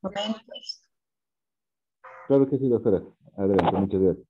Momentos. Claro que sí, doctora. Adelante, muchas gracias.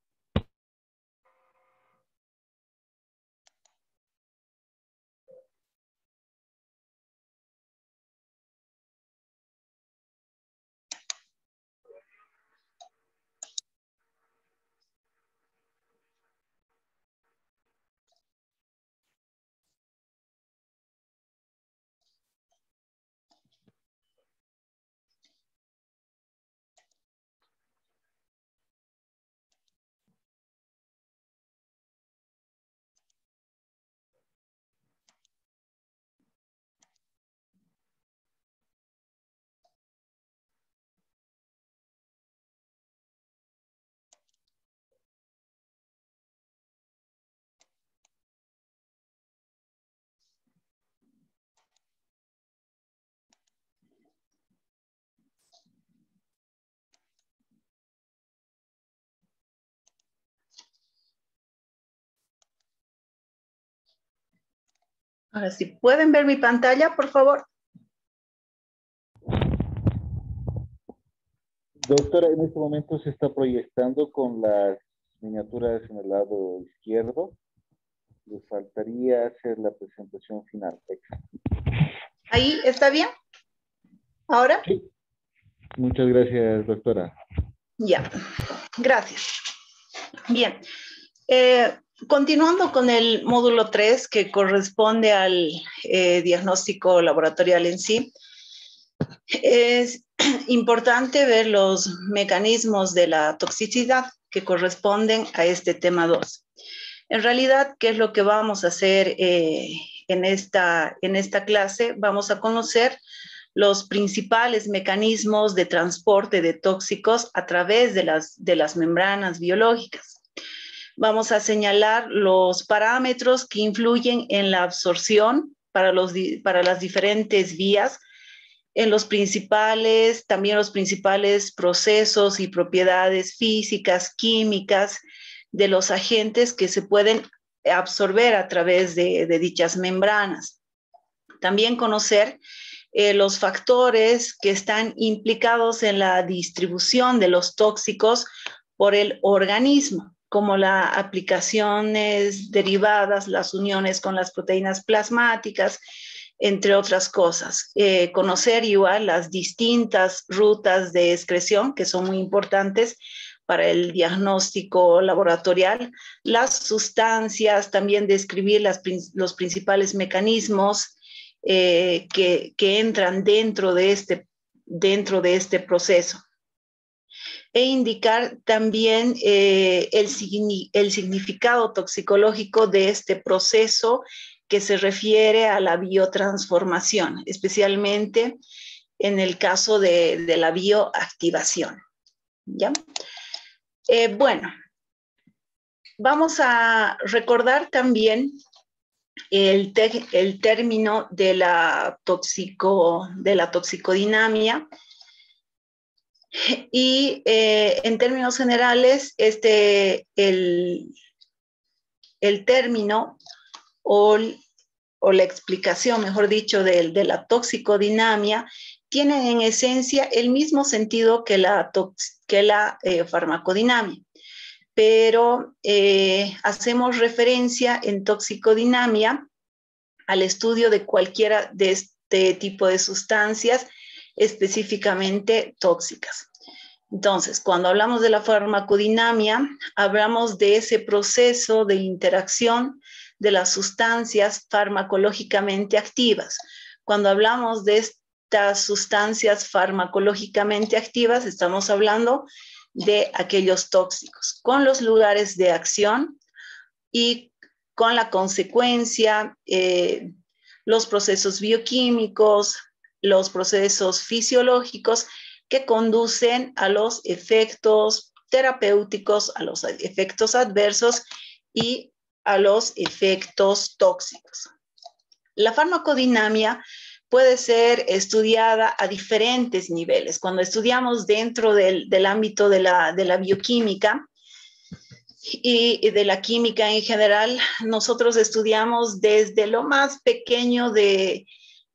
Ahora sí, ¿pueden ver mi pantalla, por favor? Doctora, en este momento se está proyectando con las miniaturas en el lado izquierdo. Le faltaría hacer la presentación final. ¿Ahí está bien? ¿Ahora? Sí, muchas gracias, doctora. Ya, gracias. Bien. Continuando con el módulo 3, que corresponde al diagnóstico laboratorial en sí, es importante ver los mecanismos de la toxicidad que corresponden a este tema 2. En realidad, ¿qué es lo que vamos a hacer en esta clase? Vamos a conocer los principales mecanismos de transporte de tóxicos a través de las membranas biológicas. Vamos a señalar los parámetros que influyen en la absorción para las diferentes vías, en también los principales procesos y propiedades físicas, químicas de los agentes que se pueden absorber a través de dichas membranas. También conocer los factores que están implicados en la distribución de los tóxicos por el organismo, como las aplicaciones derivadas, las uniones con las proteínas plasmáticas, entre otras cosas. Conocer igual las distintas rutas de excreción, que son muy importantes para el diagnóstico laboratorial, las sustancias, también describir los principales mecanismos que entran dentro de este proceso. E indicar también el significado toxicológico de este proceso que se refiere a la biotransformación, especialmente en el caso de la bioactivación. ¿Ya? Bueno, vamos a recordar también el término de la toxicodinamia. Y en términos generales, el término o la explicación, mejor dicho, de la toxicodinamia tiene en esencia el mismo sentido que la farmacodinamia, pero hacemos referencia en toxicodinamia al estudio de cualquiera de este tipo de sustancias específicamente tóxicas. Entonces, cuando hablamos de la farmacodinamia, hablamos de ese proceso de interacción de las sustancias farmacológicamente activas. Cuando hablamos de estas sustancias farmacológicamente activas, estamos hablando de aquellos tóxicos, con los lugares de acción y con la consecuencia, los procesos bioquímicos, los procesos fisiológicos que conducen a los efectos terapéuticos, a los efectos adversos y a los efectos tóxicos. La farmacodinamia puede ser estudiada a diferentes niveles. Cuando estudiamos dentro del ámbito de la bioquímica, y de la química en general, nosotros estudiamos desde lo más pequeño de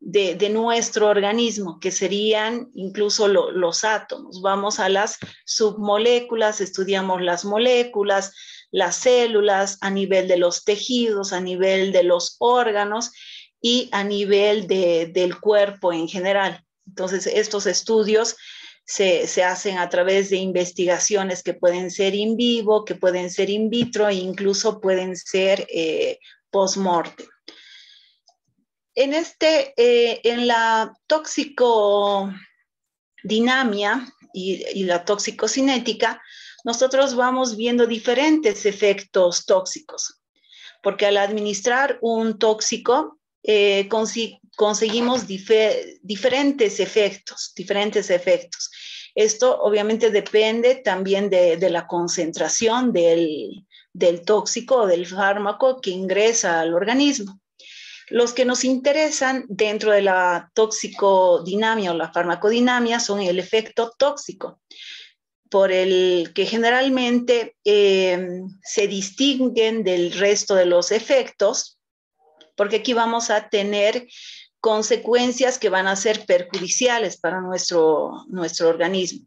de nuestro organismo, que serían incluso los átomos. Vamos a las submoléculas, estudiamos las moléculas, las células a nivel de los tejidos, a nivel de los órganos y a nivel del cuerpo en general. Entonces, estos estudios se hacen a través de investigaciones que pueden ser in vivo, que pueden ser in vitro e incluso pueden ser post-mortem. En la toxicodinamia y la toxicocinética, nosotros vamos viendo diferentes efectos tóxicos, porque al administrar un tóxico conseguimos diferentes efectos. Esto obviamente depende también de la concentración del tóxico o del fármaco que ingresa al organismo. Los que nos interesan dentro de la toxicodinamia o la farmacodinamia son el efecto tóxico, por el que generalmente se distinguen del resto de los efectos, porque aquí vamos a tener consecuencias que van a ser perjudiciales para nuestro organismo.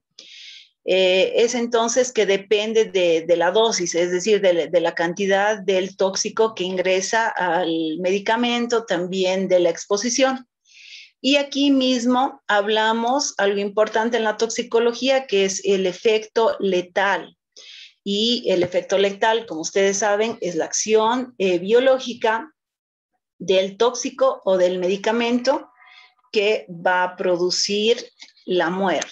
Es entonces que depende de la dosis, es decir, de la cantidad del tóxico que ingresa al medicamento, también de la exposición. Y aquí mismo hablamos algo importante en la toxicología, que es el efecto letal. Y el efecto letal, como ustedes saben, es la acción biológica del tóxico o del medicamento que va a producir la muerte.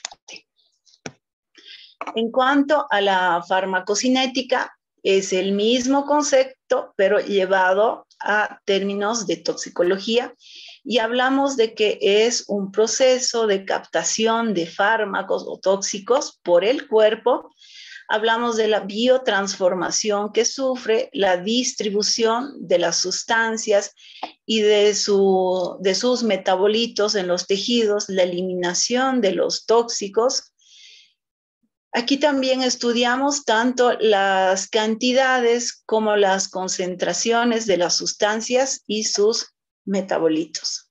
En cuanto a la farmacocinética, es el mismo concepto, pero llevado a términos de toxicología, y hablamos de que es un proceso de captación de fármacos o tóxicos por el cuerpo. Hablamos de la biotransformación que sufre, la distribución de las sustancias y de sus metabolitos en los tejidos, la eliminación de los tóxicos. Aquí también estudiamos tanto las cantidades como las concentraciones de las sustancias y sus metabolitos.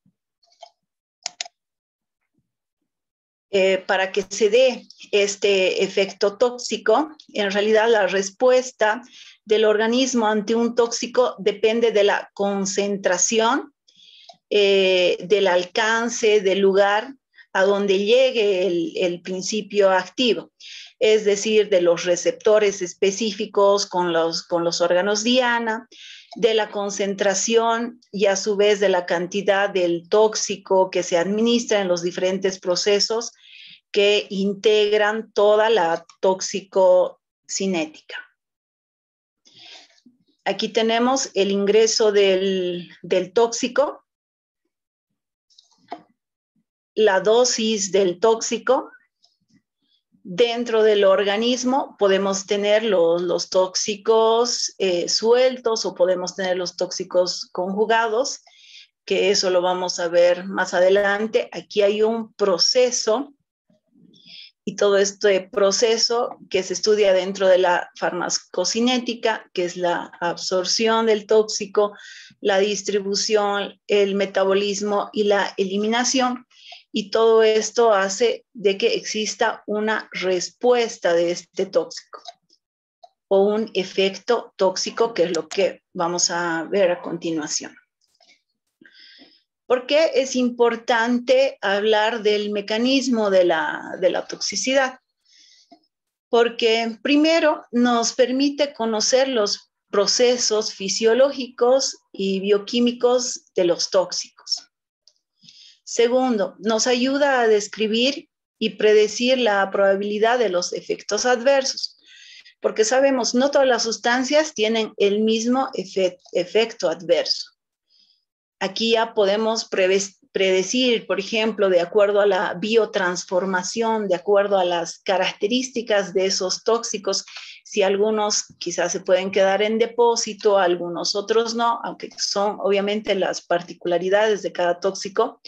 Para que se dé este efecto tóxico, en realidad la respuesta del organismo ante un tóxico depende de la concentración, del alcance, del lugar a donde llegue el principio activo, es decir, de los receptores específicos con los órganos diana, de la concentración y a su vez de la cantidad del tóxico que se administra en los diferentes procesos que integran toda la toxicocinética. Aquí tenemos el ingreso del tóxico, la dosis del tóxico. Dentro del organismo podemos tener los tóxicos sueltos o podemos tener los tóxicos conjugados, que eso lo vamos a ver más adelante. Aquí hay un proceso y todo este proceso que se estudia dentro de la farmacocinética, que es la absorción del tóxico, la distribución, el metabolismo y la eliminación. Y todo esto hace de que exista una respuesta de este tóxico o un efecto tóxico, que es lo que vamos a ver a continuación. ¿Por qué es importante hablar del mecanismo de la toxicidad? Porque primero nos permite conocer los procesos fisiológicos y bioquímicos de los tóxicos. Segundo, nos ayuda a describir y predecir la probabilidad de los efectos adversos, porque sabemos, no todas las sustancias tienen el mismo efecto adverso. Aquí ya podemos predecir, por ejemplo, de acuerdo a la biotransformación, de acuerdo a las características de esos tóxicos, si algunos quizás se pueden quedar en depósito, algunos otros no, aunque son obviamente las particularidades de cada tóxico,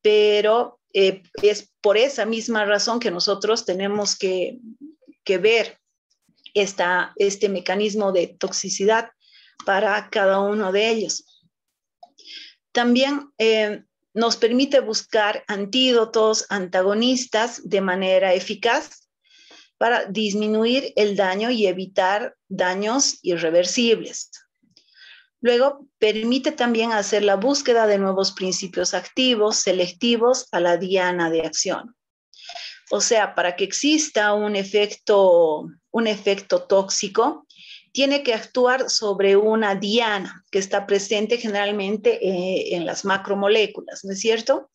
pero es por esa misma razón que nosotros tenemos que ver este mecanismo de toxicidad para cada uno de ellos. También nos permite buscar antídotos antagonistas de manera eficaz para disminuir el daño y evitar daños irreversibles. Luego, permite también hacer la búsqueda de nuevos principios activos selectivos a la diana de acción. O sea, para que exista un efecto tóxico, tiene que actuar sobre una diana que está presente generalmente en las macromoléculas, ¿no es cierto?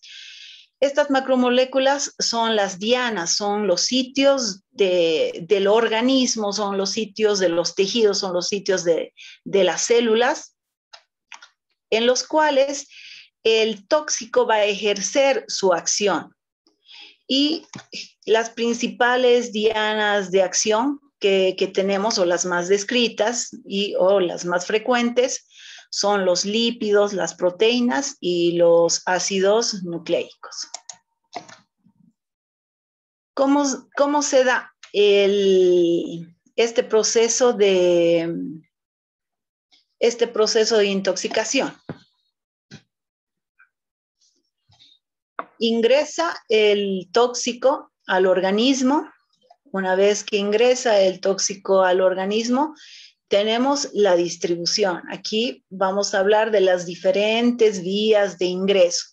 Estas macromoléculas son las dianas, son los sitios del organismo, son los sitios de los tejidos, son los sitios de las células, en los cuales el tóxico va a ejercer su acción. Y las principales dianas de acción que tenemos, o las más descritas o las más frecuentes, son los lípidos, las proteínas y los ácidos nucleicos. ¿Cómo se da este proceso de intoxicación? Ingresa el tóxico al organismo. Una vez que ingresa el tóxico al organismo, tenemos la distribución. Aquí vamos a hablar de las diferentes vías de ingreso.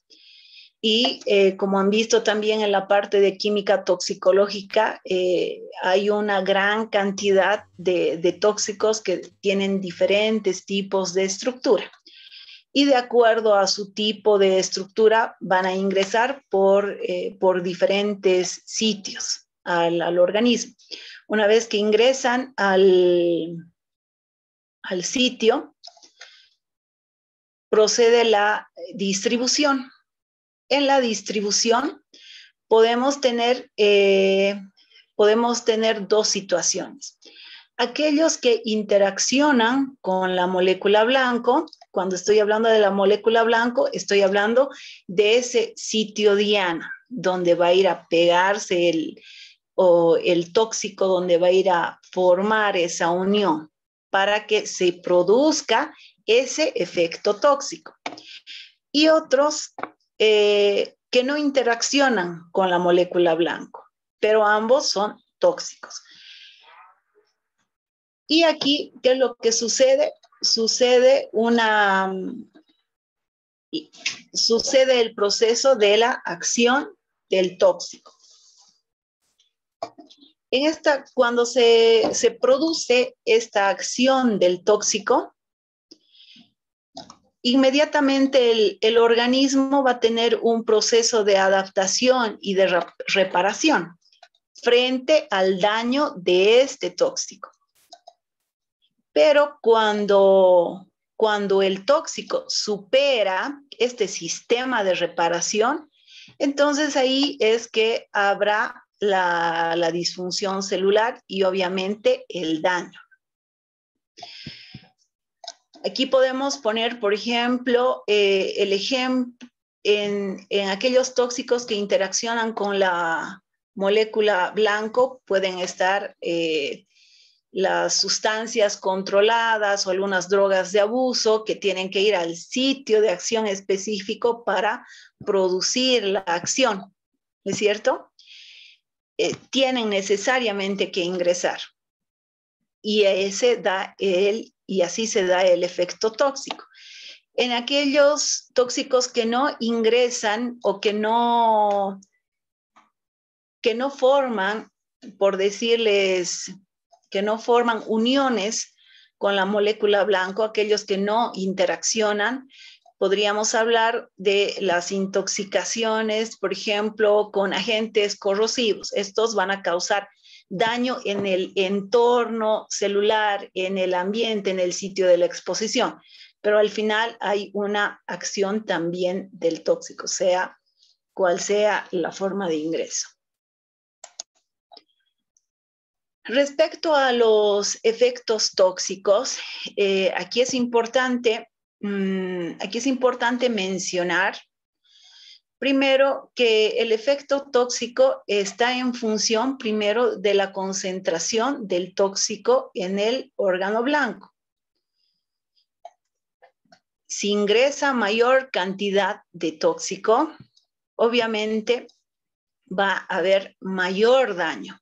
Y como han visto también en la parte de química toxicológica, hay una gran cantidad de tóxicos que tienen diferentes tipos de estructura. Y de acuerdo a su tipo de estructura van a ingresar por diferentes sitios al organismo. Una vez que ingresan al sitio, procede la distribución. En la distribución podemos tener dos situaciones. Aquellos que interaccionan con la molécula blanco. Cuando estoy hablando de la molécula blanco, estoy hablando de ese sitio diana, donde va a ir a pegarse el tóxico, donde va a ir a formar esa unión para que se produzca ese efecto tóxico. Y otros que no interaccionan con la molécula blanco, pero ambos son tóxicos. Y aquí, ¿qué es lo que sucede? Sucede el proceso de la acción del tóxico. Cuando se produce esta acción del tóxico, inmediatamente el organismo va a tener un proceso de adaptación y de reparación frente al daño de este tóxico. Pero cuando el tóxico supera este sistema de reparación, entonces ahí es que habrá la disfunción celular y obviamente el daño. Aquí podemos poner, por ejemplo, el ejemplo en aquellos tóxicos que interaccionan con la molécula blanco, pueden estar las sustancias controladas o algunas drogas de abuso que tienen que ir al sitio de acción específico para producir la acción, ¿no es cierto? Tienen necesariamente que ingresar. Y así se da el efecto tóxico. En aquellos tóxicos que no ingresan o que no forman, por decirles, que no forman uniones con la molécula blanco, aquellos que no interaccionan, podríamos hablar de las intoxicaciones, por ejemplo, con agentes corrosivos. Estos van a causar daño en el entorno celular, en el ambiente, en el sitio de la exposición. Pero al final hay una acción también del tóxico, sea cual sea la forma de ingreso. Respecto a los efectos tóxicos, aquí es importante mencionar primero que el efecto tóxico está en función primero de la concentración del tóxico en el órgano blanco. si ingresa mayor cantidad de tóxico, obviamente va a haber mayor daño.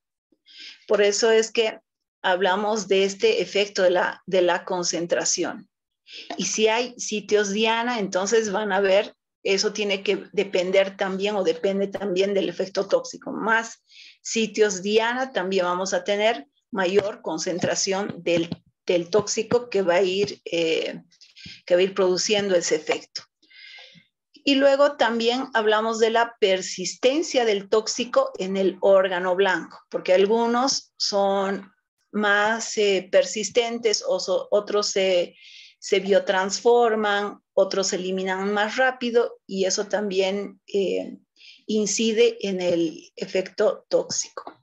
Por eso es que hablamos de este efecto de la concentración. Y si hay sitios diana, entonces van a ver, eso tiene que depender también o depende también del efecto tóxico. Más sitios diana, también vamos a tener mayor concentración del tóxico que va a ir produciendo ese efecto. Y luego también hablamos de la persistencia del tóxico en el órgano blanco, porque algunos son más persistentes, otros se biotransforman, otros se eliminan más rápido y eso también incide en el efecto tóxico.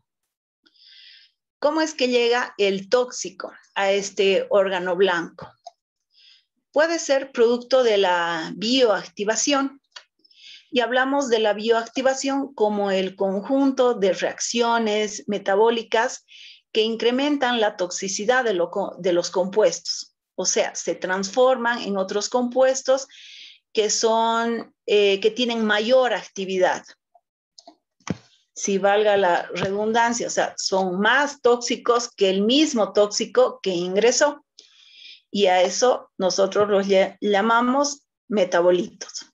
¿Cómo es que llega el tóxico a este órgano blanco? Puede ser producto de la bioactivación. Y hablamos de la bioactivación como el conjunto de reacciones metabólicas que incrementan la toxicidad de los compuestos. O sea, se transforman en otros compuestos que tienen mayor actividad. Si valga la redundancia, o sea, son más tóxicos que el mismo tóxico que ingresó. Y a eso nosotros los llamamos metabolitos.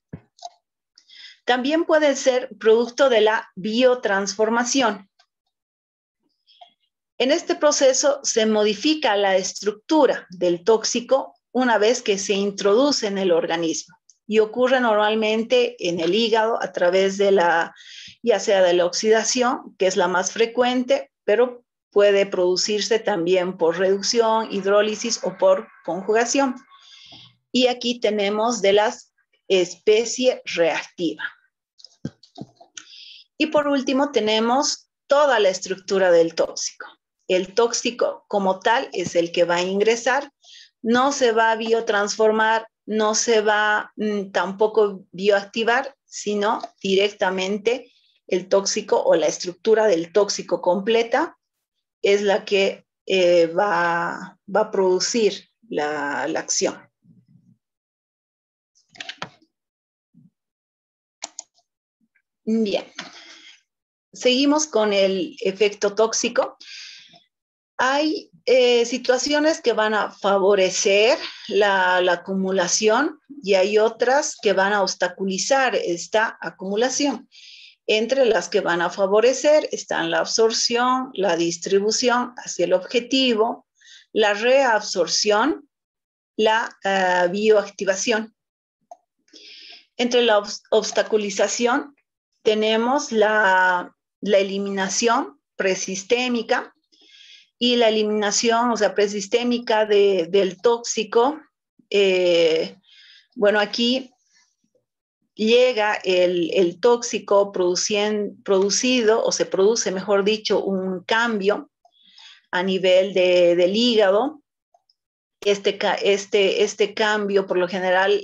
También puede ser producto de la biotransformación. En este proceso se modifica la estructura del tóxico una vez que se introduce en el organismo y ocurre normalmente en el hígado a través de ya sea de la oxidación, que es la más frecuente, pero puede producirse también por reducción, hidrólisis o por conjugación. Y aquí tenemos de la especie reactiva. Y por último tenemos toda la estructura del tóxico. El tóxico como tal es el que va a ingresar, no se va a biotransformar, no se va tampoco bioactivar, sino directamente el tóxico o la estructura del tóxico completa es la que va a producir la acción. Bien, seguimos con el efecto tóxico. Hay situaciones que van a favorecer la acumulación y hay otras que van a obstaculizar esta acumulación. Entre las que van a favorecer están la absorción, la distribución hacia el objetivo, la reabsorción, la bioactivación. Entre la obstaculización tenemos la eliminación presistémica y la eliminación, o sea, presistémica del tóxico. Bueno, aquí llega el tóxico producido, o se produce, mejor dicho, un cambio a nivel del hígado. Este cambio, por lo general,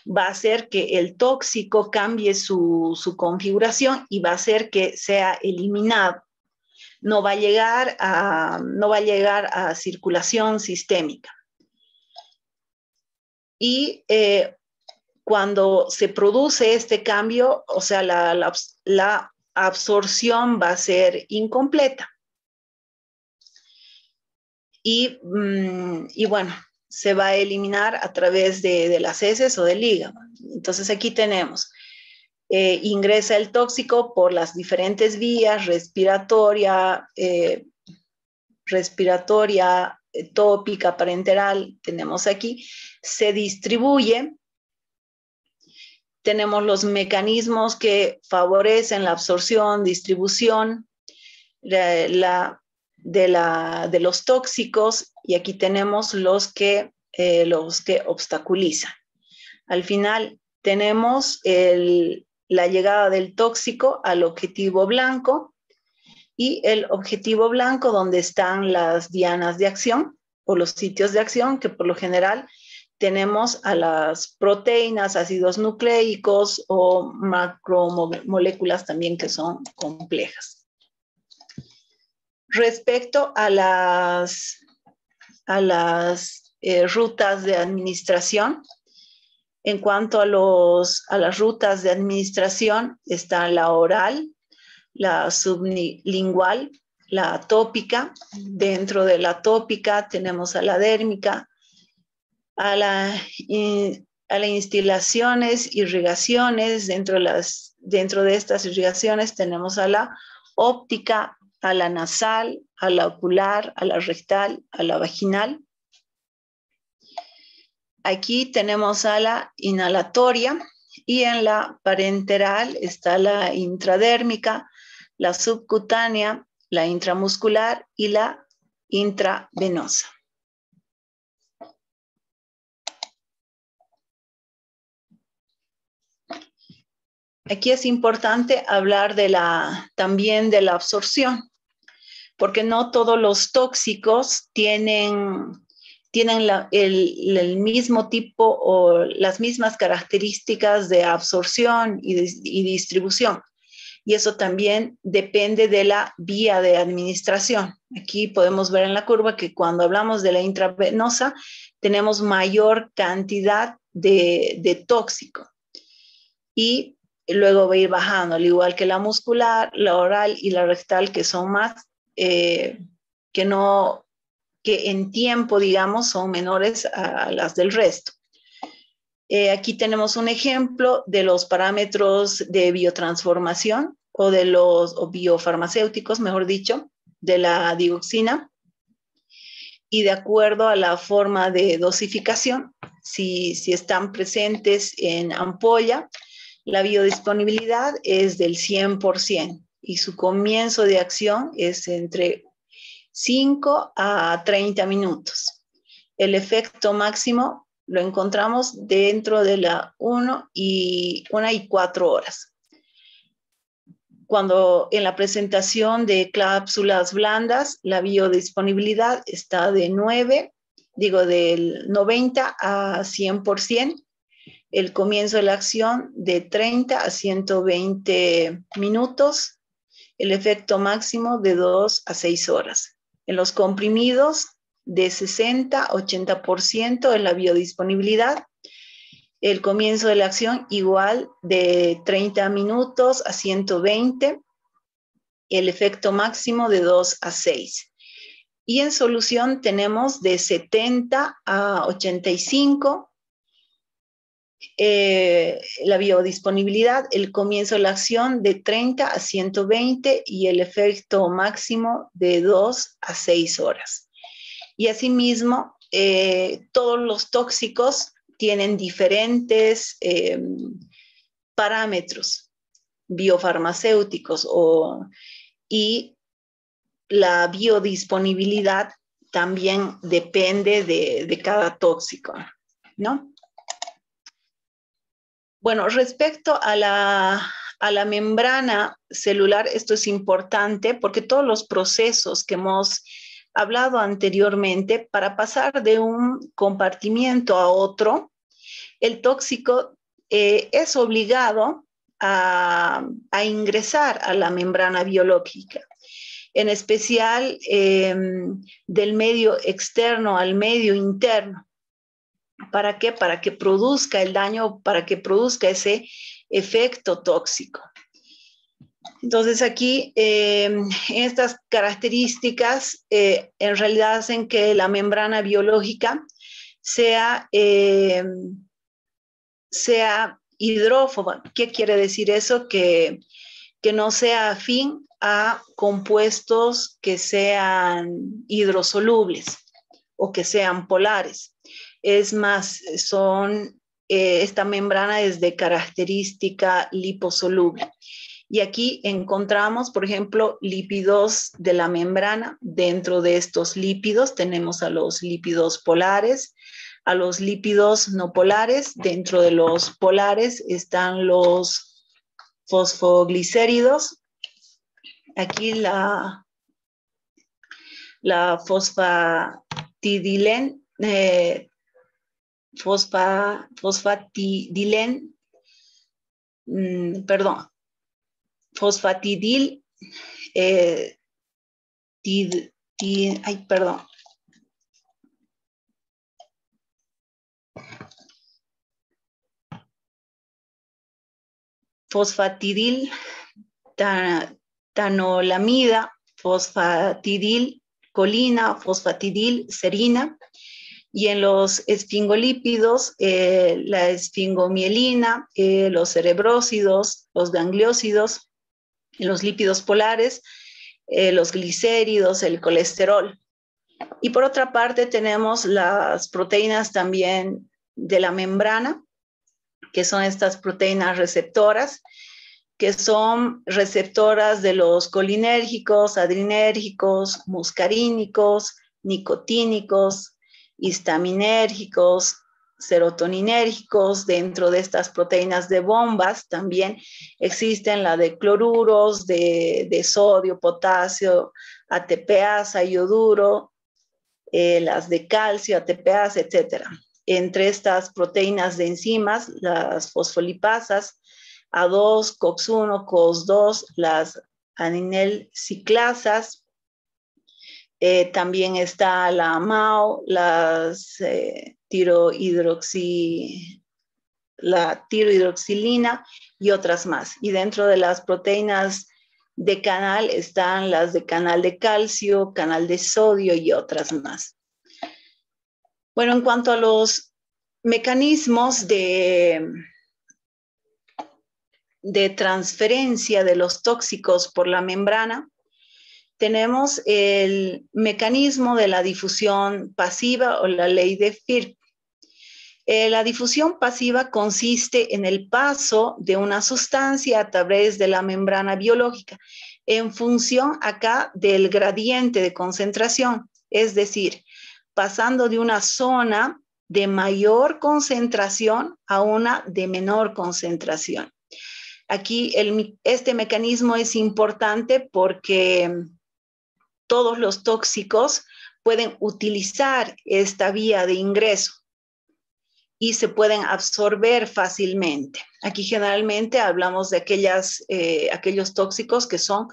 va a hacer que el tóxico cambie su configuración y va a hacer que sea eliminado. No va a llegar a circulación sistémica. Y cuando se produce este cambio, o sea, la absorción va a ser incompleta. Y bueno, se va a eliminar a través de las heces o del hígado. Entonces aquí tenemos, ingresa el tóxico por las diferentes vías, respiratoria, tópica, parenteral, tenemos aquí, se distribuye. Tenemos los mecanismos que favorecen la absorción, distribución de los tóxicos y aquí tenemos los que obstaculizan. Al final tenemos la llegada del tóxico al objetivo blanco y el objetivo blanco donde están las dianas de acción o los sitios de acción que por lo general tenemos a las proteínas, ácidos nucleicos o macromoléculas también que son complejas. Respecto a las rutas de administración. En cuanto a las rutas de administración, está la oral, la sublingual, la atópica. Dentro de la atópica tenemos a la dérmica, a las instilaciones, irrigaciones. Dentro de estas irrigaciones tenemos a la óptica, a la nasal, a la ocular, a la rectal, a la vaginal. Aquí tenemos a la inhalatoria y en la parenteral está la intradérmica, la subcutánea, la intramuscular y la intravenosa. Aquí es importante hablar también de la absorción, porque no todos los tóxicos tienen el mismo tipo o las mismas características de absorción y distribución. Y eso también depende de la vía de administración. Aquí podemos ver en la curva que cuando hablamos de la intravenosa tenemos mayor cantidad de tóxico. Y luego va a ir bajando, al igual que la muscular, la oral y la rectal, que son más, que en tiempo, digamos, son menores a las del resto. Aquí tenemos un ejemplo de los parámetros de biotransformación o biofarmacéuticos, mejor dicho, de la dioxina. Y de acuerdo a la forma de dosificación, si están presentes en ampolla, la biodisponibilidad es del 100% y su comienzo de acción es entre 5 a 30 minutos. El efecto máximo lo encontramos dentro de la 1 y 4 horas. Cuando en la presentación de cápsulas blandas, la biodisponibilidad está del 90 a 100%. El comienzo de la acción de 30 a 120 minutos. El efecto máximo de 2 a 6 horas. En los comprimidos, de 60 a 80% en la biodisponibilidad. El comienzo de la acción igual de 30 minutos a 120. El efecto máximo de 2 a 6. Y en solución tenemos de 70 a 85. La biodisponibilidad, el comienzo de la acción de 30 a 120 y el efecto máximo de 2 a 6 horas. Y asimismo, todos los tóxicos tienen diferentes parámetros biofarmacéuticos y la biodisponibilidad también depende de cada tóxico, ¿no? Bueno, respecto a la membrana celular, esto es importante porque todos los procesos que hemos hablado anteriormente, para pasar de un compartimiento a otro, el tóxico es obligado a ingresar a la membrana biológica, en especial del medio externo al medio interno. ¿Para qué? Para que produzca el daño, para que produzca ese efecto tóxico. Entonces aquí estas características en realidad hacen que la membrana biológica sea hidrófoba. ¿Qué quiere decir eso? Que no sea afín a compuestos que sean hidrosolubles o que sean polares. Es más, esta membrana es de característica liposoluble. Y aquí encontramos, por ejemplo, lípidos de la membrana. Dentro de estos lípidos tenemos a los lípidos polares, a los lípidos no polares. Dentro de los polares están los fosfoglicéridos. Aquí la fosfatidilén, fosfatidil, fosfatidil tanolamida, fosfatidil colina, fosfatidil serina. Y en los esfingolípidos, la esfingomielina, los cerebrósidos, los gangliósidos, los lípidos polares, los glicéridos, el colesterol. Y por otra parte tenemos las proteínas también de la membrana, que son estas proteínas receptoras, que son receptoras de los colinérgicos, adrinérgicos, muscarínicos, nicotínicos, histaminérgicos, serotoninérgicos. Dentro de estas proteínas de bombas también existen la de cloruros, de sodio, potasio, ATPasa, ioduro, las de calcio, ATPasa, etc. Entre estas proteínas de enzimas, las fosfolipasas, A2, COX-1, COX-2, las aninilciclasas, también está la MAO, la tirohidroxilina y otras más. Y dentro de las proteínas de canal están las de canal de calcio, canal de sodio y otras más. Bueno, en cuanto a los mecanismos de transferencia de los tóxicos por la membrana, tenemos el mecanismo de la difusión pasiva o la ley de Firt. La difusión pasiva consiste en el paso de una sustancia a través de la membrana biológica en función acá del gradiente de concentración, es decir, pasando de una zona de mayor concentración a una de menor concentración. Aquí este mecanismo es importante porque todos los tóxicos pueden utilizar esta vía de ingreso y se pueden absorber fácilmente. Aquí generalmente hablamos de aquellos tóxicos que son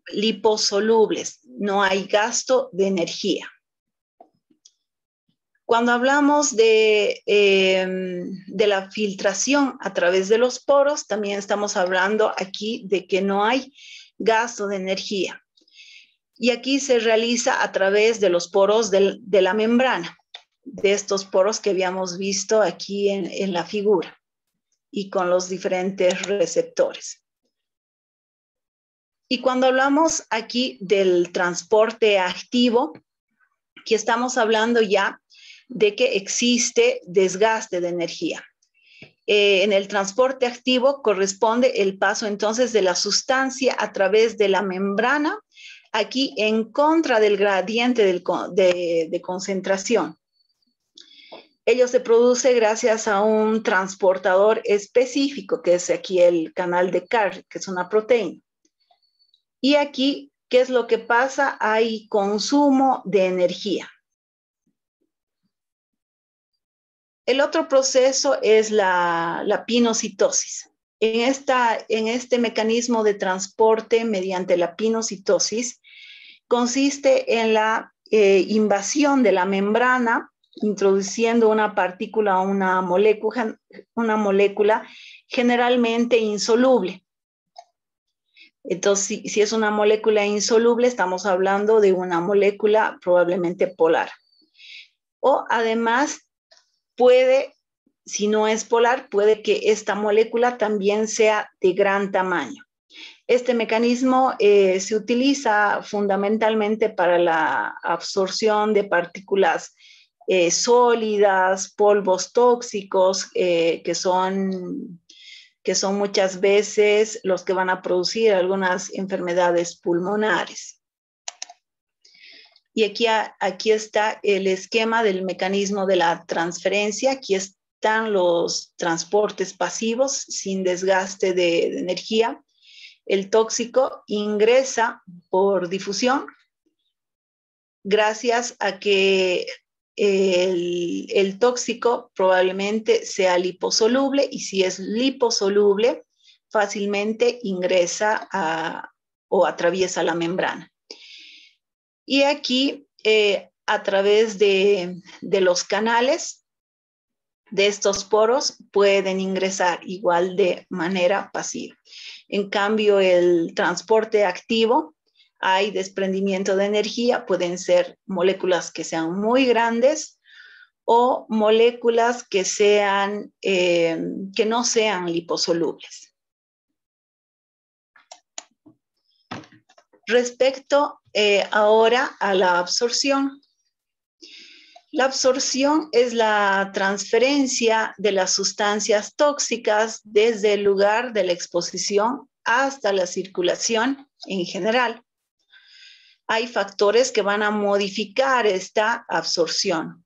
liposolubles, no hay gasto de energía. Cuando hablamos de la filtración a través de los poros, también estamos hablando aquí de que no hay gasto de energía. Y aquí se realiza a través de los poros de la membrana, de estos poros que habíamos visto aquí en la figura y con los diferentes receptores. Y cuando hablamos aquí del transporte activo, aquí estamos hablando ya de que existe desgaste de energía. En el transporte activo corresponde el paso entonces de la sustancia a través de la membrana, aquí en contra del gradiente de concentración. Ello se produce gracias a un transportador específico, que es aquí el canal de Carr, que es una proteína. Y aquí, ¿qué es lo que pasa? Hay consumo de energía. El otro proceso es la pinocitosis. En este mecanismo de transporte mediante la pinocitosis consiste en la invasión de la membrana, introduciendo una partícula o una molécula generalmente insoluble. Entonces, si es una molécula insoluble, estamos hablando de una molécula probablemente polar. O además puede, si no es polar, puede que esta molécula también sea de gran tamaño. Este mecanismo se utiliza fundamentalmente para la absorción de partículas sólidas, polvos tóxicos, que son muchas veces los que van a producir algunas enfermedades pulmonares. Y aquí está el esquema del mecanismo de la transferencia. Aquí están los transportes pasivos sin desgaste de energía. El tóxico ingresa por difusión gracias a que el tóxico probablemente sea liposoluble, y si es liposoluble, fácilmente ingresa o atraviesa la membrana. Y aquí, a través de los canales, de estos poros pueden ingresar igual de manera pasiva. En cambio, el transporte activo, hay desprendimiento de energía, pueden ser moléculas que sean muy grandes o moléculas que no sean liposolubles. Respecto ahora a la absorción. La absorción es la transferencia de las sustancias tóxicas desde el lugar de la exposición hasta la circulación en general. Hay factores que van a modificar esta absorción.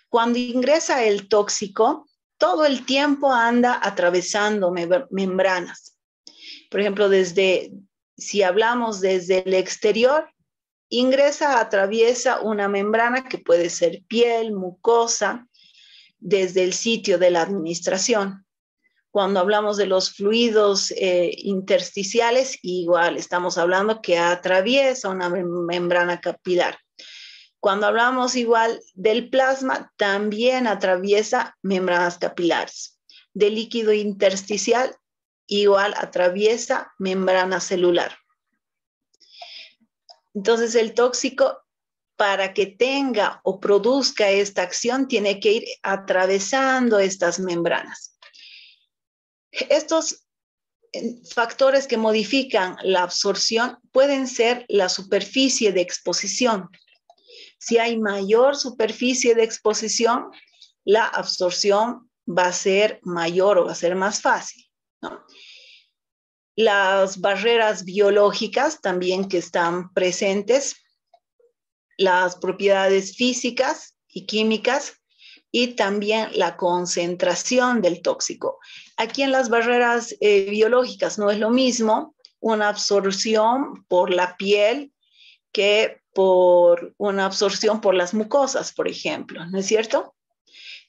Cuando ingresa el tóxico, todo el tiempo anda atravesando membranas. Por ejemplo, si hablamos desde el exterior, atraviesa una membrana que puede ser piel, mucosa, desde el sitio de la administración. Cuando hablamos de los fluidos intersticiales, igual estamos hablando que atraviesa una membrana capilar. Cuando hablamos igual del plasma, también atraviesa membranas capilares. Del líquido intersticial, igual atraviesa membrana celular. Entonces, el tóxico, para que tenga o produzca esta acción, tiene que ir atravesando estas membranas. Estos factores que modifican la absorción pueden ser la superficie de exposición. Si hay mayor superficie de exposición, la absorción va a ser mayor o va a ser más fácil, ¿no? Las barreras biológicas también que están presentes, las propiedades físicas y químicas y también la concentración del tóxico. Aquí en las barreras biológicas no es lo mismo una absorción por la piel que por una absorción por las mucosas, por ejemplo, ¿no es cierto?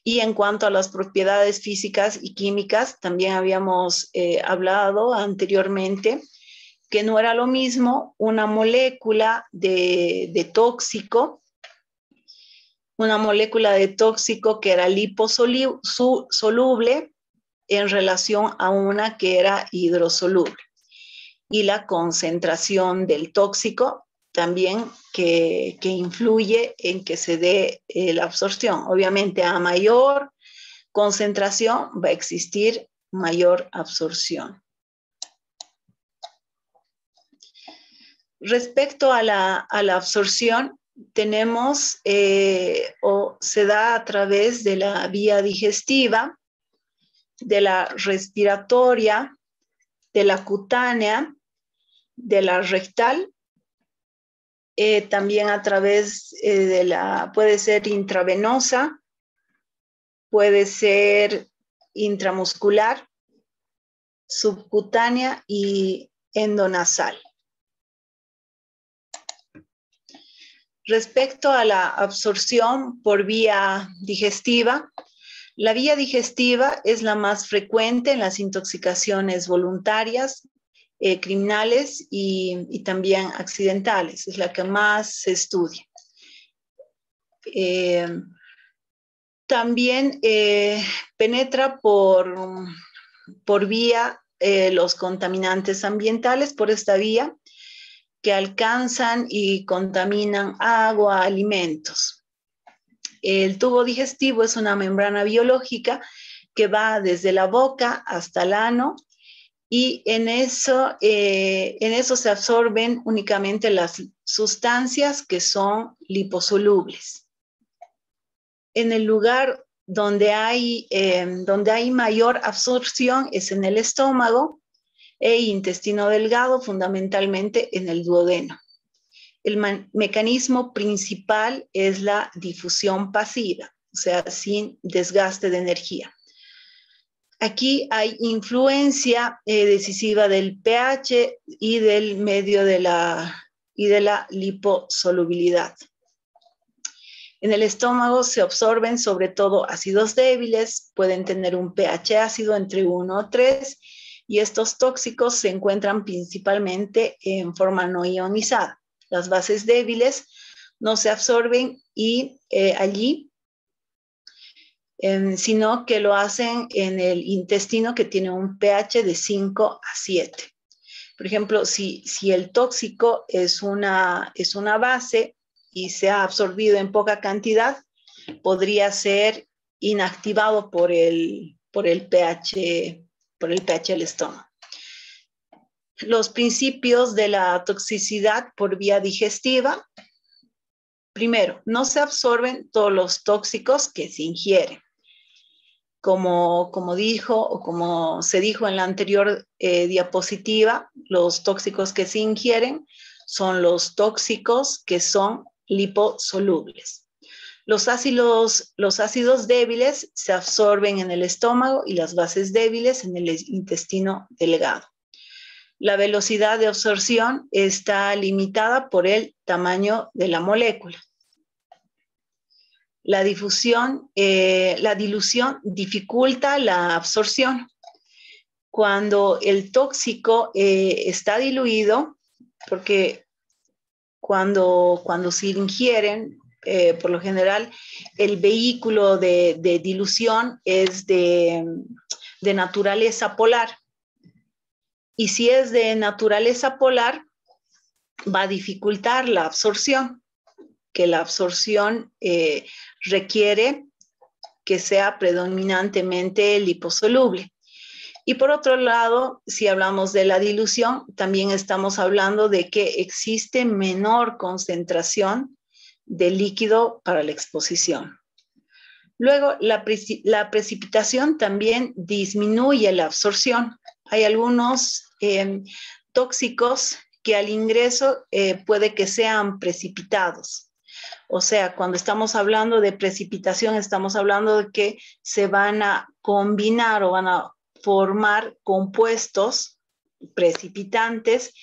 Y en cuanto a las propiedades físicas y químicas, también habíamos hablado anteriormente que no era lo mismo una molécula de tóxico, que era liposoluble en relación a una que era hidrosoluble. Y la concentración del tóxico también que influye en que se dé la absorción. Obviamente, a mayor concentración va a existir mayor absorción. Respecto a la absorción, tenemos o se da a través de la vía digestiva, de la respiratoria, de la cutánea, de la rectal, también a través puede ser intravenosa, puede ser intramuscular, subcutánea y endonasal. Respecto a la absorción por vía digestiva, la vía digestiva es la más frecuente en las intoxicaciones voluntarias, criminales y también accidentales. Es la que más se estudia. También penetra por vía los contaminantes ambientales, por esta vía, que alcanzan y contaminan agua, alimentos. El tubo digestivo es una membrana biológica que va desde la boca hasta el ano y en eso se absorben únicamente las sustancias que son liposolubles. En el lugar donde hay mayor absorción es en el estómago e intestino delgado, fundamentalmente en el duodeno. El mecanismo principal es la difusión pasiva, o sea, sin desgaste de energía. Aquí hay influencia decisiva del pH y del medio de la liposolubilidad. En el estómago se absorben sobre todo ácidos débiles, pueden tener un pH ácido entre 1 o 3, y estos tóxicos se encuentran principalmente en forma no ionizada. Las bases débiles no se absorben y allí sino que lo hacen en el intestino, que tiene un pH de 5 a 7. Por ejemplo, si el tóxico es una base y se ha absorbido en poca cantidad, podría ser inactivado por el pH del estómago. Los principios de la toxicidad por vía digestiva. Primero, no se absorben todos los tóxicos que se ingieren. Como se dijo en la anterior diapositiva, los tóxicos que se ingieren son los tóxicos que son liposolubles. Los ácidos débiles se absorben en el estómago y las bases débiles en el intestino delgado. La velocidad de absorción está limitada por el tamaño de la molécula. La dilución dificulta la absorción. Cuando el tóxico está diluido, porque cuando se ingieren, por lo general, el vehículo de dilución es de naturaleza polar. Y si es de naturaleza polar, va a dificultar la absorción, que la absorción requiere que sea predominantemente liposoluble. Y por otro lado, si hablamos de la dilución, también estamos hablando de que existe menor concentración de líquido para la exposición. Luego, la precipitación también disminuye la absorción. Hay algunos tóxicos que al ingreso puede que sean precipitados. O sea, cuando estamos hablando de precipitación, estamos hablando de que se van a combinar o van a formar compuestos precipitantes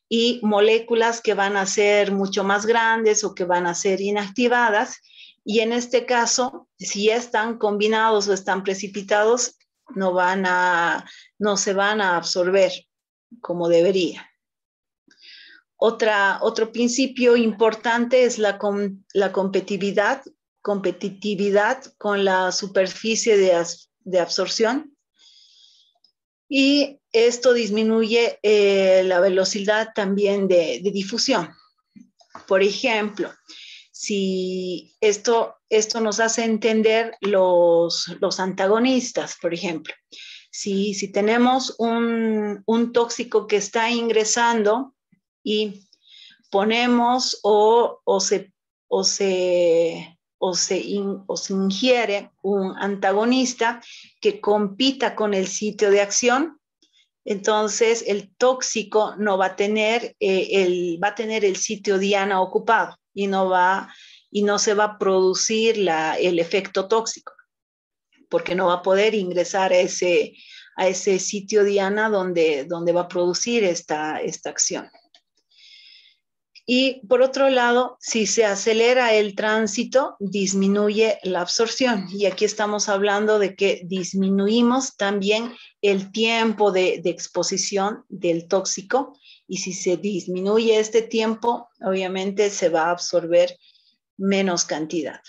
y moléculas que van a ser mucho más grandes o que van a ser inactivadas. Y en este caso, si ya están combinados o están precipitados, no se van a absorber como debería. Otro principio importante es la competitividad con la superficie de absorción. Y esto disminuye la velocidad también de difusión. Por ejemplo, si esto nos hace entender los antagonistas, por ejemplo. Si tenemos un tóxico que está ingresando y ponemos o se ingiere un antagonista que compita con el sitio de acción, entonces el tóxico no va a tener va a tener el sitio diana ocupado y no se va a producir el efecto tóxico, porque no va a poder ingresar a ese sitio diana donde va a producir esta acción. Y por otro lado, si se acelera el tránsito, disminuye la absorción. Y aquí estamos hablando de que disminuimos también el tiempo de exposición del tóxico. Y si se disminuye este tiempo, obviamente se va a absorber menos cantidad.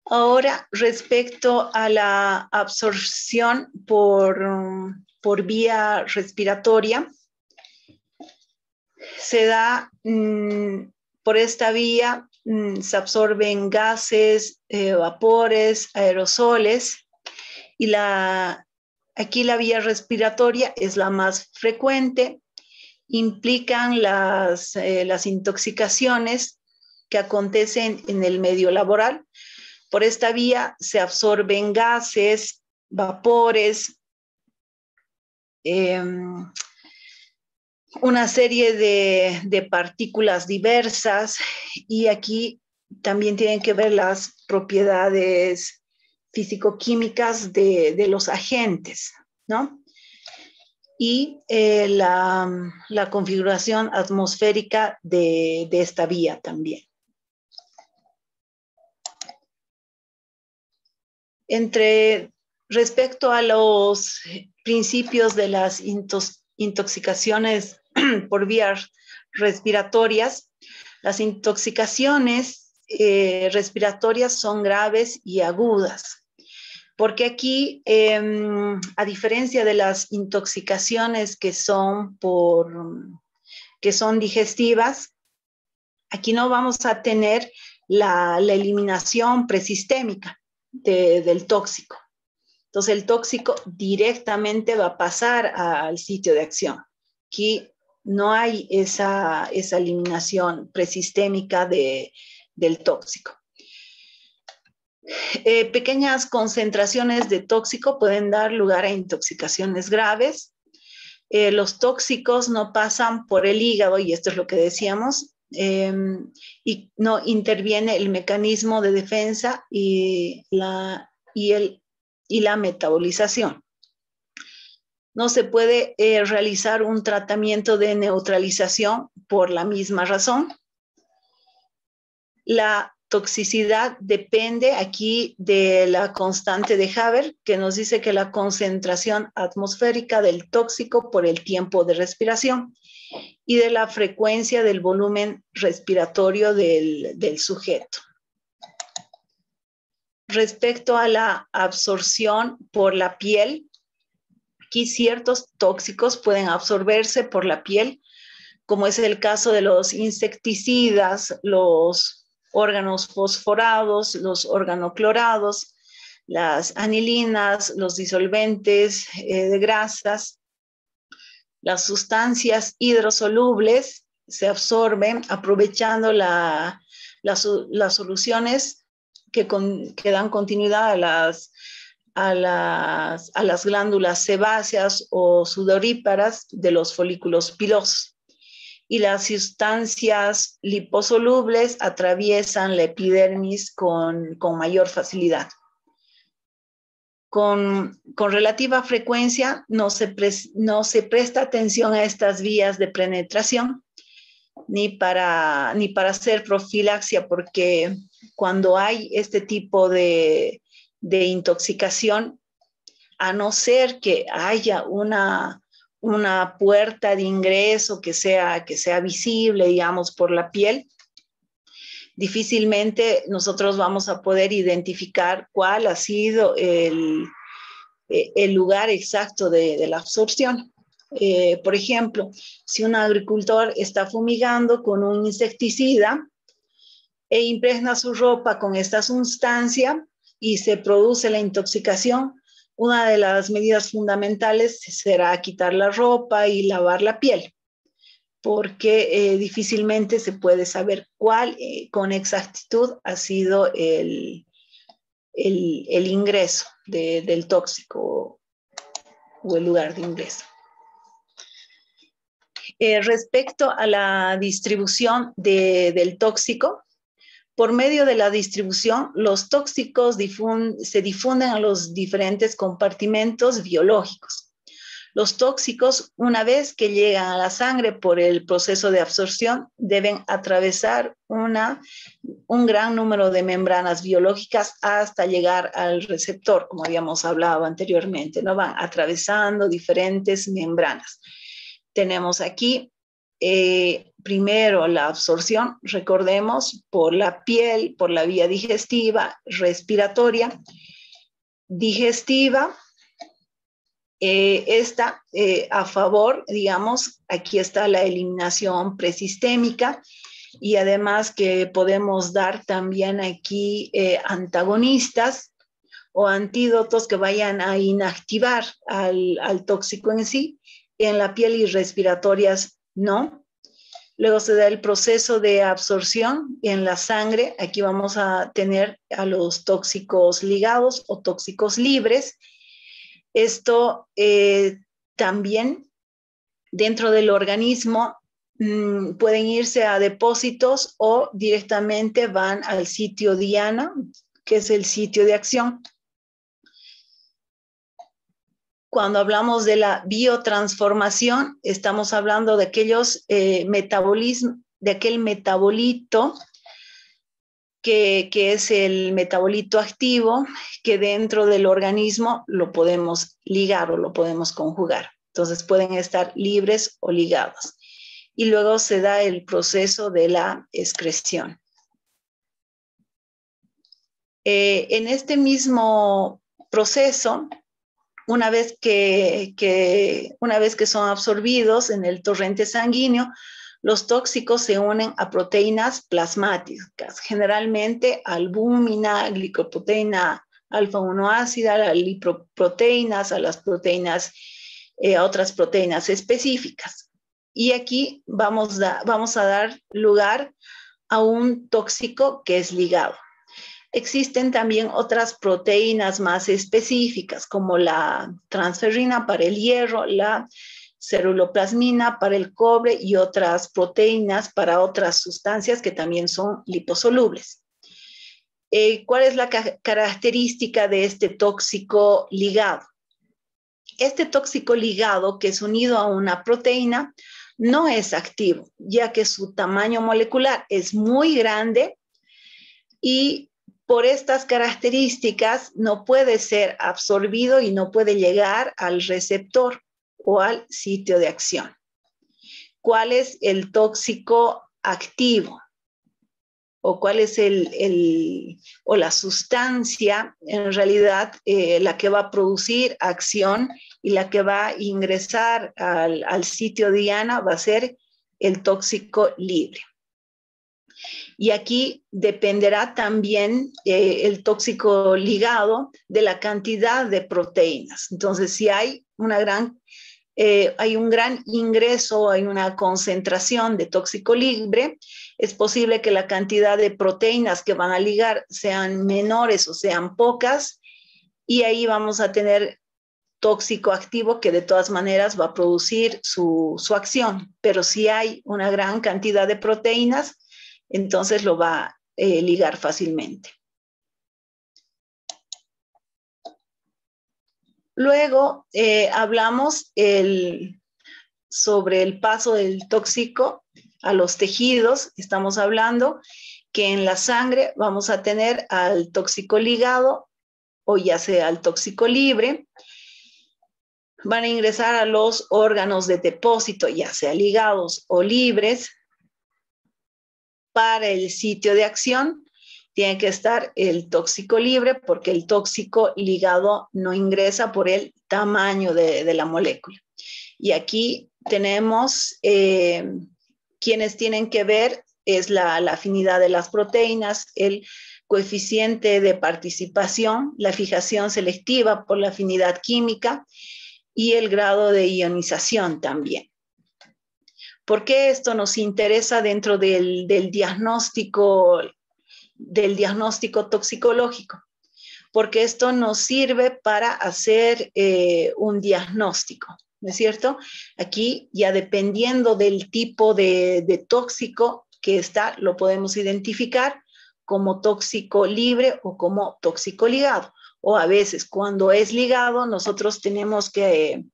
Ahora, respecto a la absorción por vía respiratoria, se da por esta vía, se absorben gases, vapores, aerosoles, y aquí la vía respiratoria es la más frecuente. Implican las intoxicaciones que acontecen en el medio laboral. Por esta vía se absorben gases, vapores, una serie de partículas diversas, y aquí también tienen que ver las propiedades físico-químicas de los agentes, ¿no? Y la configuración atmosférica de esta vía también. Respecto a los principios de las intoxicaciones por vías respiratorias, las intoxicaciones respiratorias son graves y agudas. Porque aquí, a diferencia de las intoxicaciones que son digestivas, aquí no vamos a tener la eliminación presistémica del tóxico. Entonces el tóxico directamente va a pasar al sitio de acción. Aquí no hay esa eliminación presistémica del tóxico. Pequeñas concentraciones de tóxico pueden dar lugar a intoxicaciones graves. Los tóxicos no pasan por el hígado, y esto es lo que decíamos, y no interviene el mecanismo de defensa y la metabolización. No se puede realizar un tratamiento de neutralización por la misma razón. La toxicidad depende aquí de la constante de Haber, que nos dice que la concentración atmosférica del tóxico por el tiempo de respiración y de la frecuencia del volumen respiratorio del sujeto. Respecto a la absorción por la piel, aquí ciertos tóxicos pueden absorberse por la piel, como es el caso de los insecticidas, los órganos fosforados, los organoclorados, las anilinas, los disolventes de grasas. Las sustancias hidrosolubles se absorben aprovechando las soluciones que dan continuidad a las glándulas sebáceas o sudoríparas de los folículos pilosos. Y las sustancias liposolubles atraviesan la epidermis con mayor facilidad. Con relativa frecuencia no se presta atención a estas vías de penetración ni para hacer profilaxia, porque cuando hay este tipo de intoxicación, a no ser que haya una puerta de ingreso que sea visible, digamos, por la piel, difícilmente nosotros vamos a poder identificar cuál ha sido el lugar exacto de la absorción. Por ejemplo, si un agricultor está fumigando con un insecticida e impregna su ropa con esta sustancia y se produce la intoxicación, una de las medidas fundamentales será quitar la ropa y lavar la piel, porque difícilmente se puede saber cuál con exactitud ha sido el ingreso del tóxico o el lugar de ingreso. Respecto a la distribución del tóxico, por medio de la distribución, los tóxicos se difunden a los diferentes compartimentos biológicos. Los tóxicos, una vez que llegan a la sangre por el proceso de absorción, deben atravesar un gran número de membranas biológicas hasta llegar al receptor, como habíamos hablado anteriormente, ¿no? Van atravesando diferentes membranas. Tenemos aquí primero la absorción, recordemos, por la piel, por la vía digestiva, respiratoria, digestiva. Esta a favor, digamos, aquí está la eliminación presistémica, y además que podemos dar también aquí antagonistas o antídotos que vayan a inactivar al tóxico en sí. En la piel y respiratorias no. Luego se da el proceso de absorción en la sangre. Aquí vamos a tener a los tóxicos ligados o tóxicos libres. Esto también dentro del organismo pueden irse a depósitos o directamente van al sitio diana, que es el sitio de acción. Cuando hablamos de la biotransformación, estamos hablando de aquellos metabolismos, de aquel metabolito que es el metabolito activo, que dentro del organismo lo podemos ligar o lo podemos conjugar. Entonces pueden estar libres o ligados. Y luego se da el proceso de la excreción. En este mismo proceso, una vez que son absorbidos en el torrente sanguíneo, los tóxicos se unen a proteínas plasmáticas, generalmente albúmina, glicoproteína alfa-1 ácida, las lipoproteínas, a las proteínas, a otras proteínas específicas. Y aquí vamos a dar lugar a un tóxico que es ligado. Existen también otras proteínas más específicas, como la transferrina para el hierro, la ceruloplasmina para el cobre y otras proteínas para otras sustancias que también son liposolubles. ¿Cuál es la característica de este tóxico ligado? Este tóxico ligado, que es unido a una proteína, no es activo, ya que su tamaño molecular es muy grande y por estas características no puede ser absorbido y no puede llegar al receptor o al sitio de acción. ¿Cuál es el tóxico activo? ¿O cuál es la sustancia, en realidad, la que va a producir acción y la que va a ingresar al sitio diana va a ser el tóxico libre? Y aquí dependerá también el tóxico ligado de la cantidad de proteínas. Entonces, si hay hay un gran ingreso, hay una concentración de tóxico libre, es posible que la cantidad de proteínas que van a ligar sean menores o sean pocas, y ahí vamos a tener tóxico activo que de todas maneras va a producir su acción. Pero si hay una gran cantidad de proteínas, entonces lo va a ligar fácilmente. Luego hablamos sobre el paso del tóxico a los tejidos. Estamos hablando que en la sangre vamos a tener al tóxico ligado o ya sea al tóxico libre. Van a ingresar a los órganos de depósito, ya sea ligados o libres. Para el sitio de acción tiene que estar el tóxico libre, porque el tóxico ligado no ingresa por el tamaño de la molécula. Y aquí tenemos quienes tienen que ver es la afinidad de las proteínas, el coeficiente de participación, la fijación selectiva por la afinidad química y el grado de ionización también. ¿Por qué esto nos interesa dentro del diagnóstico toxicológico? Porque esto nos sirve para hacer un diagnóstico, ¿no es cierto? Aquí ya dependiendo del tipo de tóxico que está, lo podemos identificar como tóxico libre o como tóxico ligado. O a veces cuando es ligado, nosotros tenemos que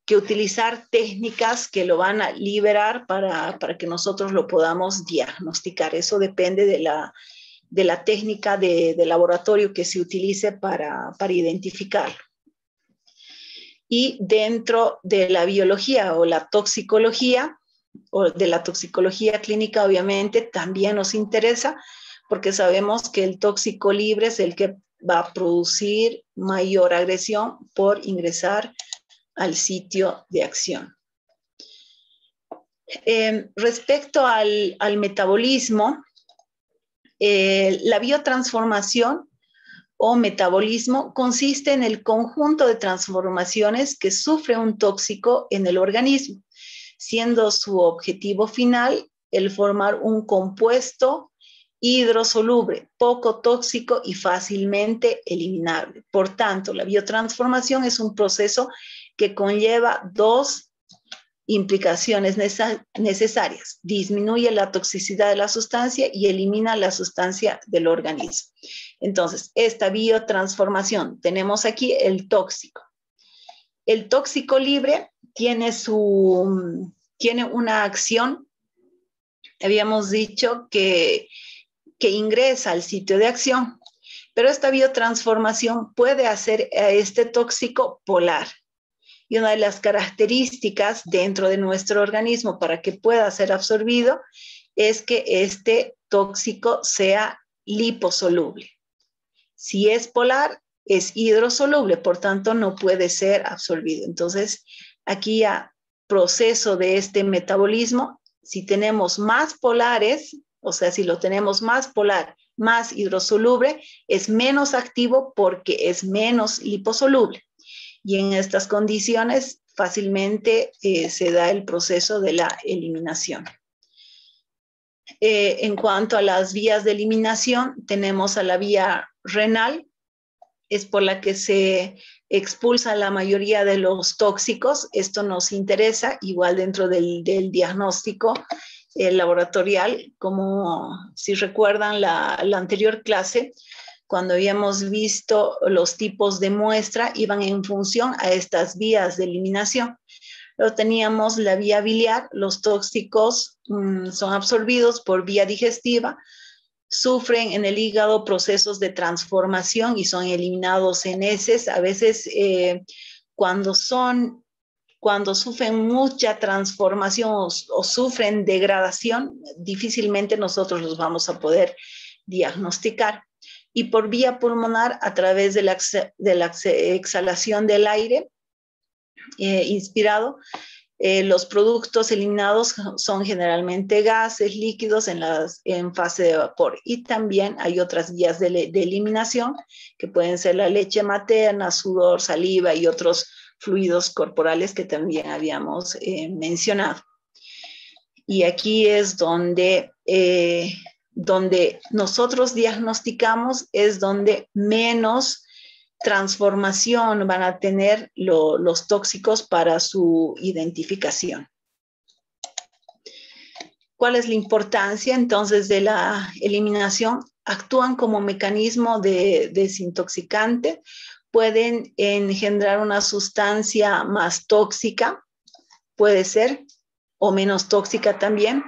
utilizar técnicas que lo van a liberar para que nosotros lo podamos diagnosticar. Eso depende de la técnica de laboratorio que se utilice para identificarlo. Y dentro de la biología o la toxicología, o de la toxicología clínica, obviamente, también nos interesa, porque sabemos que el tóxico libre es el que va a producir mayor agresión por ingresar al sitio de acción. Respecto al metabolismo, la biotransformación o metabolismo consiste en el conjunto de transformaciones que sufre un tóxico en el organismo, siendo su objetivo final el formar un compuesto hidrosoluble, poco tóxico y fácilmente eliminable. Por tanto, la biotransformación es un proceso que conlleva dos implicaciones necesarias. Disminuye la toxicidad de la sustancia y elimina la sustancia del organismo. Entonces, esta biotransformación, tenemos aquí el tóxico. El tóxico libre tiene una acción, habíamos dicho que ingresa al sitio de acción, pero esta biotransformación puede hacer a este tóxico polar. Y una de las características dentro de nuestro organismo para que pueda ser absorbido es que este tóxico sea liposoluble. Si es polar, es hidrosoluble, por tanto no puede ser absorbido. Entonces, aquí ya proceso de este metabolismo, si tenemos más polares, o sea, si lo tenemos más polar, más hidrosoluble, es menos activo porque es menos liposoluble. Y en estas condiciones fácilmente se da el proceso de la eliminación. En cuanto a las vías de eliminación, tenemos a la vía renal, es por la que se expulsa la mayoría de los tóxicos. Esto nos interesa, igual dentro del diagnóstico laboratorial, como si recuerdan la anterior clase, cuando habíamos visto los tipos de muestra, iban en función a estas vías de eliminación. Luego teníamos la vía biliar, los tóxicos son absorbidos por vía digestiva, sufren en el hígado procesos de transformación y son eliminados en heces. A veces cuando sufren mucha transformación o sufren degradación, difícilmente nosotros los vamos a poder diagnosticar. Y por vía pulmonar, a través de la exhalación del aire inspirado, los productos eliminados son generalmente gases, líquidos en fase de vapor. Y también hay otras vías de eliminación, que pueden ser la leche materna, sudor, saliva y otros fluidos corporales que también habíamos mencionado. Y aquí es donde nosotros diagnosticamos, es donde menos transformación van a tener los tóxicos para su identificación. ¿Cuál es la importancia entonces de la eliminación? Actúan como mecanismo desintoxicante, pueden engendrar una sustancia más tóxica, puede ser, o menos tóxica también.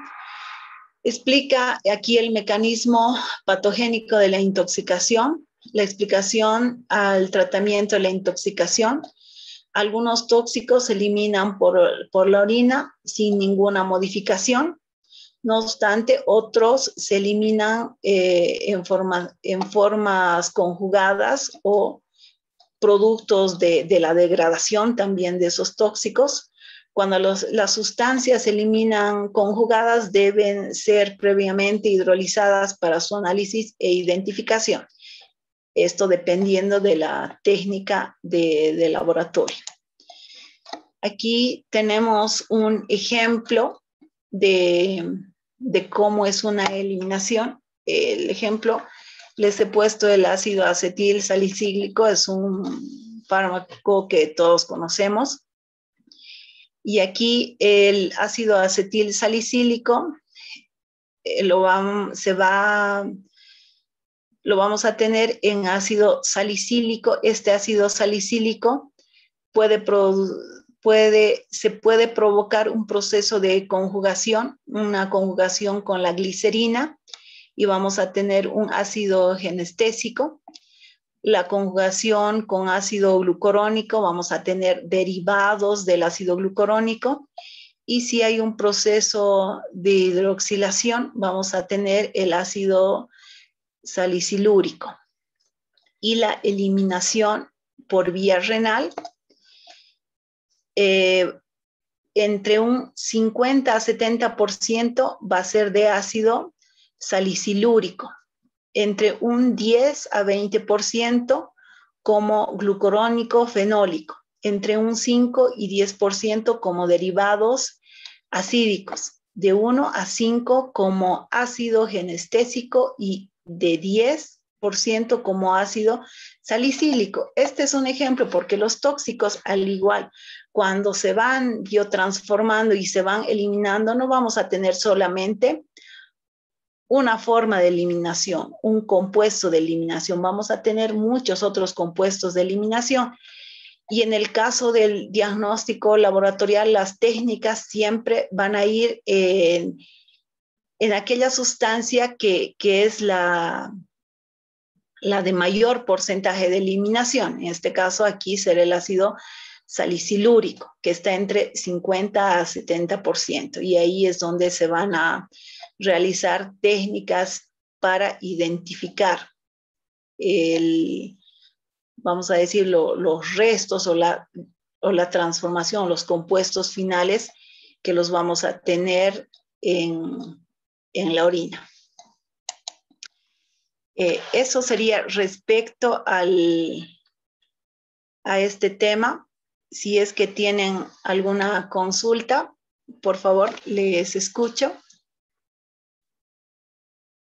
Explica aquí el mecanismo patogénico de la intoxicación, la explicación al tratamiento de la intoxicación. Algunos tóxicos se eliminan por la orina sin ninguna modificación. No obstante, otros se eliminan en formas conjugadas o productos de la degradación también de esos tóxicos. Cuando las sustancias se eliminan conjugadas, deben ser previamente hidrolizadas para su análisis e identificación. Esto dependiendo de la técnica de laboratorio. Aquí tenemos un ejemplo de cómo es una eliminación. El ejemplo, les he puesto el ácido acetil salicílico, es un fármaco que todos conocemos. Y aquí el ácido acetil salicílico lo vamos a tener en ácido salicílico. Este ácido salicílico se puede provocar un proceso de conjugación, una conjugación con la glicerina, y vamos a tener un ácido genestésico. La conjugación con ácido glucurónico, vamos a tener derivados del ácido glucurónico, y si hay un proceso de hidroxilación, vamos a tener el ácido salicilúrico. Y la eliminación por vía renal, entre un 50 a 70% va a ser de ácido salicilúrico, entre un 10 a 20% como glucurónico fenólico, entre un 5 y 10% como derivados acídicos, de 1 a 5 como ácido genestésico y de 10% como ácido salicílico. Este es un ejemplo porque los tóxicos, al igual, cuando se van biotransformando y se van eliminando, no vamos a tener solamente una forma de eliminación, un compuesto de eliminación. Vamos a tener muchos otros compuestos de eliminación. Y en el caso del diagnóstico laboratorial, las técnicas siempre van a ir en aquella sustancia que es la de mayor porcentaje de eliminación. En este caso aquí será el ácido salicilúrico, que está entre 50 a 70%. Y ahí es donde se van a realizar técnicas para identificar vamos a decir, los restos o la transformación, los compuestos finales que los vamos a tener en la orina. Eso sería respecto a este tema. Si es que tienen alguna consulta, por favor, les escucho.